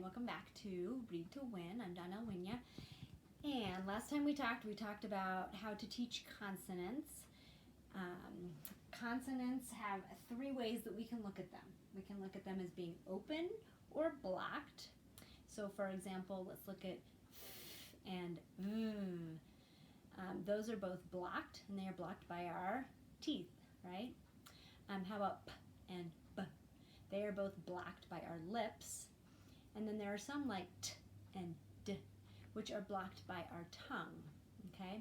welcome back to Read to Win. I'm Donna Winya. And last time we talked about how to teach consonants. Consonants have three ways that we can look at them. We can look at them as being open or blocked. So for example, let's look at f and those are both blocked, and they are blocked by our teeth, right? How about p and b? They are both blocked by our lips. And then there are some like t and d, which are blocked by our tongue, okay?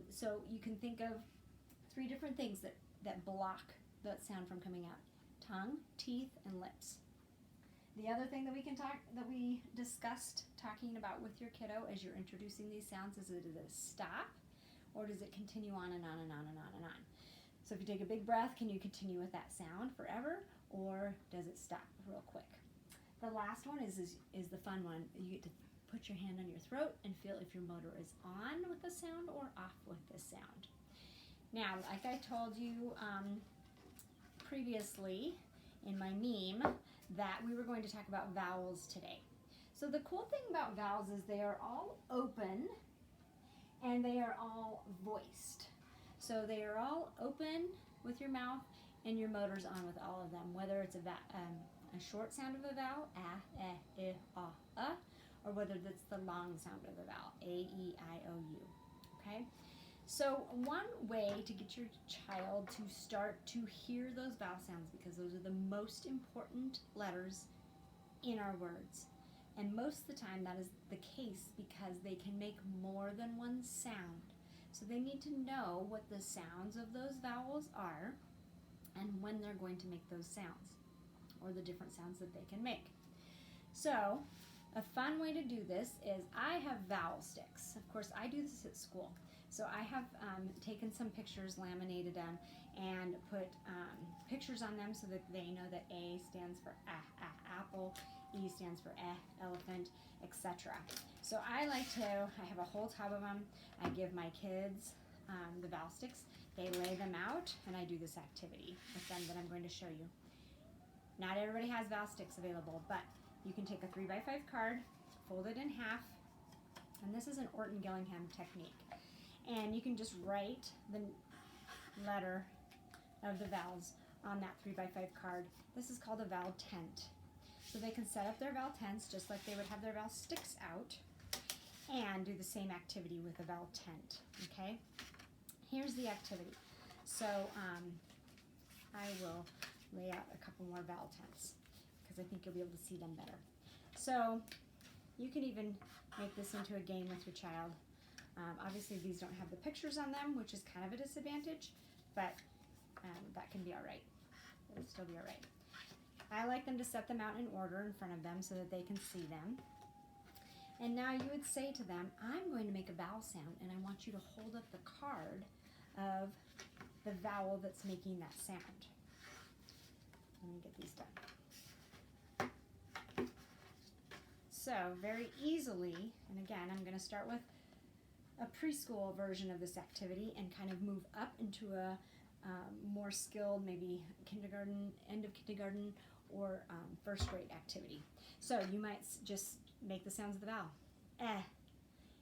So you can think of three different things that block that sound from coming out: tongue, teeth, and lips. The other thing that we discussed talking about with your kiddo as you're introducing these sounds is it a stop, or does it continue on and on and on and on and on? So if you take a big breath, can you continue with that sound forever, or does it stop real quick? The last one is the fun one. You get to put your hand on your throat and feel if your motor is on with the sound or off with the sound. Now, like I told you previously in my meme, that we were going to talk about vowels today. So the cool thing about vowels is they are all open and they are all voiced. So they are all open with your mouth and your motor's on with all of them, whether it's a short sound of a vowel, a, e, I, or whether that's the long sound of a vowel, a, e, I, o, u, okay? So one way to get your child to start to hear those vowel sounds, because those are the most important letters in our words, and most of the time that is the case because they can make more than one sound. So they need to know what the sounds of those vowels are and when they're going to make those sounds, or the different sounds that they can make. So a fun way to do this is I have vowel sticks. Of course, I do this at school. So I have taken some pictures, laminated them, and put pictures on them so that they know that A stands for apple, E stands for elephant, etc. So I have a whole tub of them. I give my kids the vowel sticks. They lay them out, and I do this activity with them that I'm going to show you. Not everybody has vowel sticks available, but you can take a 3x5 card, fold it in half, and this is an Orton-Gillingham technique. And you can just write the letter of the vowels on that 3x5 card. This is called a vowel tent. So they can set up their vowel tents just like they would have their vowel sticks out and do the same activity with a vowel tent, okay? Here's the activity. So I will lay out a couple more vowel tents because I think you'll be able to see them better. So you can even make this into a game with your child. Obviously these don't have the pictures on them, which is kind of a disadvantage, but that can be all right. It'll still be all right. I like them to set them out in order in front of them so that they can see them. And now you would say to them, I'm going to make a vowel sound, and I want you to hold up the card of the vowel that's making that sound. Let me get these done. So very easily, and again, I'm going to start with a preschool version of this activity and kind of move up into a more skilled, maybe kindergarten, end of kindergarten, or first grade activity. So you might just make the sounds of the vowel,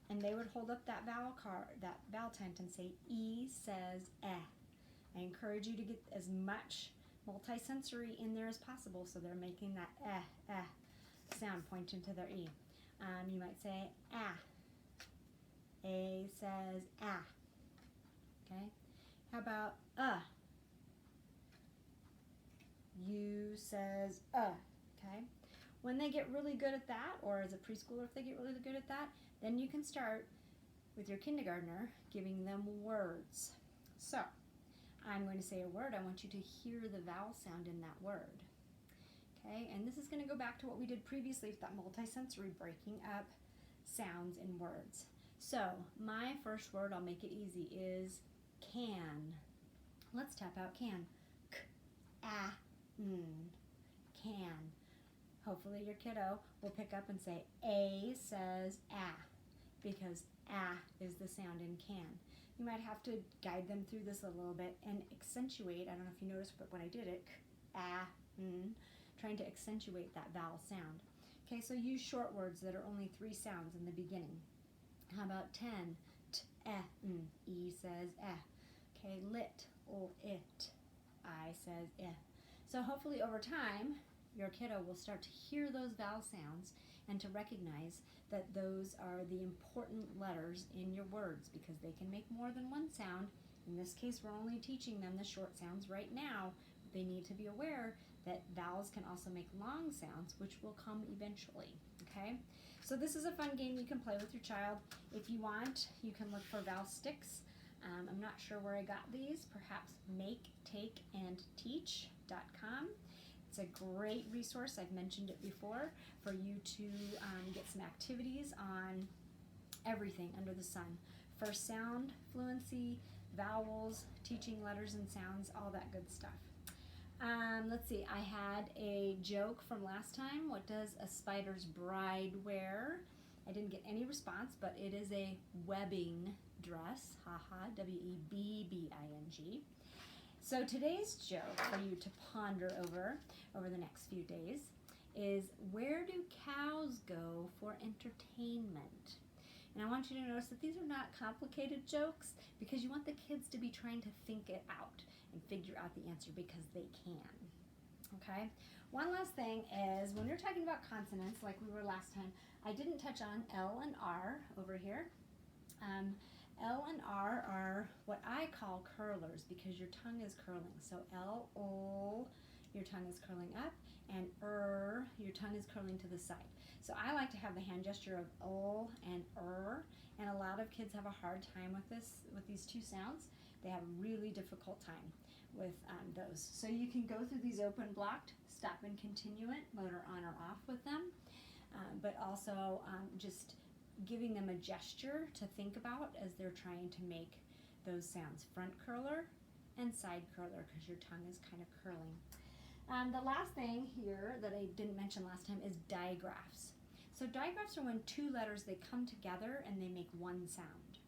and they would hold up that vowel card, that vowel tent, and say, E says I encourage you to get as much multisensory in there as possible, so they're making that sound pointing to their E. You might say A says okay? How about U says okay? When they get really good at that, or as a preschooler if they get really good at that, then you can start with your kindergartner giving them words. So I'm going to say a word. I want you to hear the vowel sound in that word. Okay, and this is going to go back to what we did previously with that multisensory breaking up sounds in words. So my first word, I'll make it easy, is can. Let's tap out can. Can. Hopefully your kiddo will pick up and say A says because is the sound in can. You might have to guide them through this a little bit and accentuate. I don't know if you noticed, but when I did it, trying to accentuate that vowel sound. Okay, so use short words that are only 3 sounds in the beginning. How about 10? T, n. E says eh. Okay, lit, it. I says eh. So hopefully over time, your kiddo will start to hear those vowel sounds and to recognize that those are the important letters in your words because they can make more than one sound. In this case, we're only teaching them the short sounds right now. They need to be aware that vowels can also make long sounds, which will come eventually, okay? So this is a fun game you can play with your child. If you want, you can look for vowel sticks. I'm not sure where I got these, perhaps maketakeandteach.com. It's a great resource, I've mentioned it before, for you to get some activities on everything under the sun. First sound fluency, vowels, teaching letters and sounds, all that good stuff. Let's see, I had a joke from last time. What does a spider's bride wear? I didn't get any response, but it is a webbing dress. Haha, W-E-B-B-I-G. So today's joke for you to ponder over the next few days is, where do cows go for entertainment? And I want you to notice that these are not complicated jokes because you want the kids to be trying to think it out and figure out the answer because they can. Okay? One last thing is, when you're talking about consonants like we were last time, I didn't touch on L and R over here. L and R are what I call curlers because your tongue is curling. So L, O, your tongue is curling up, and your tongue is curling to the side. So I like to have the hand gesture of O and and a lot of kids have a hard time with these two sounds. They have a really difficult time with those. So you can go through these open blocked, stop and continuant, motor on or off with them, but also just giving them a gesture to think about as they're trying to make those sounds. Front curler and side curler because your tongue is kind of curling. The last thing here that I didn't mention last time is digraphs. So digraphs are when two letters, they come together and they make one sound.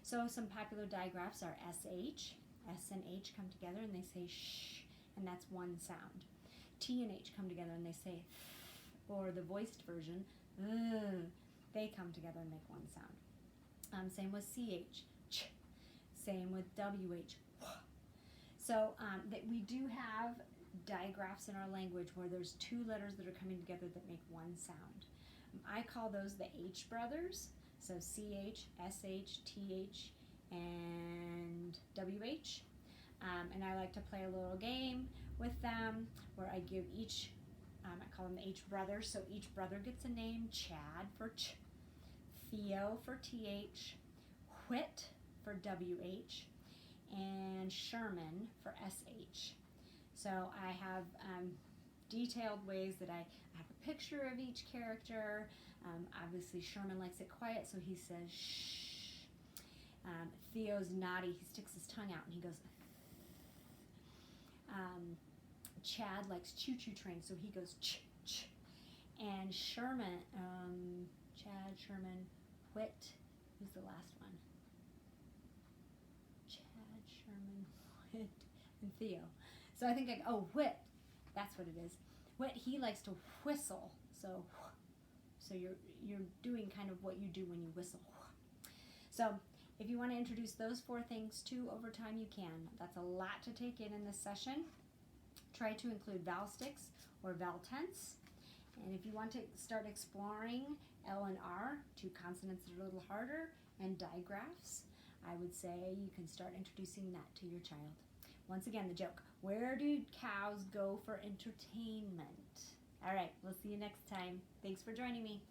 So some popular digraphs are SH. S and H come together and they say sh, and that's one sound. T and H come together and they say th, or the voiced version, they come together and make one sound. Same with CH, ch. Same with WH, wh. So that we do have digraphs in our language where there's two letters that are coming together that make one sound. I call those the H brothers. So CH, SH, TH, and WH. And I like to play a little game with them where I give each, I call them the H brothers, so each brother gets a name. Chad for ch, Theo for TH, Whit for WH, and Sherman for SH. So I have detailed ways that I have a picture of each character. Obviously Sherman likes it quiet, so he says shh. Theo's naughty, he sticks his tongue out and he goes Chad likes choo-choo trains, so he goes ch, ch. And Sherman, Chad, Sherman, Whit, who's the last one? Chad, Sherman, Whit, and Theo. So I think, Whit, that's what it is. Whit, he likes to whistle, so you're doing kind of what you do when you whistle. So if you want to introduce those 4 things too over time, you can. That's a lot to take in this session. Try to include vowel sticks or vowel tense. And if you want to start exploring L and R, 2 consonants that are a little harder, and digraphs, I would say you can start introducing that to your child. Once again, the joke, where do cows go for entertainment? All right, we'll see you next time. Thanks for joining me.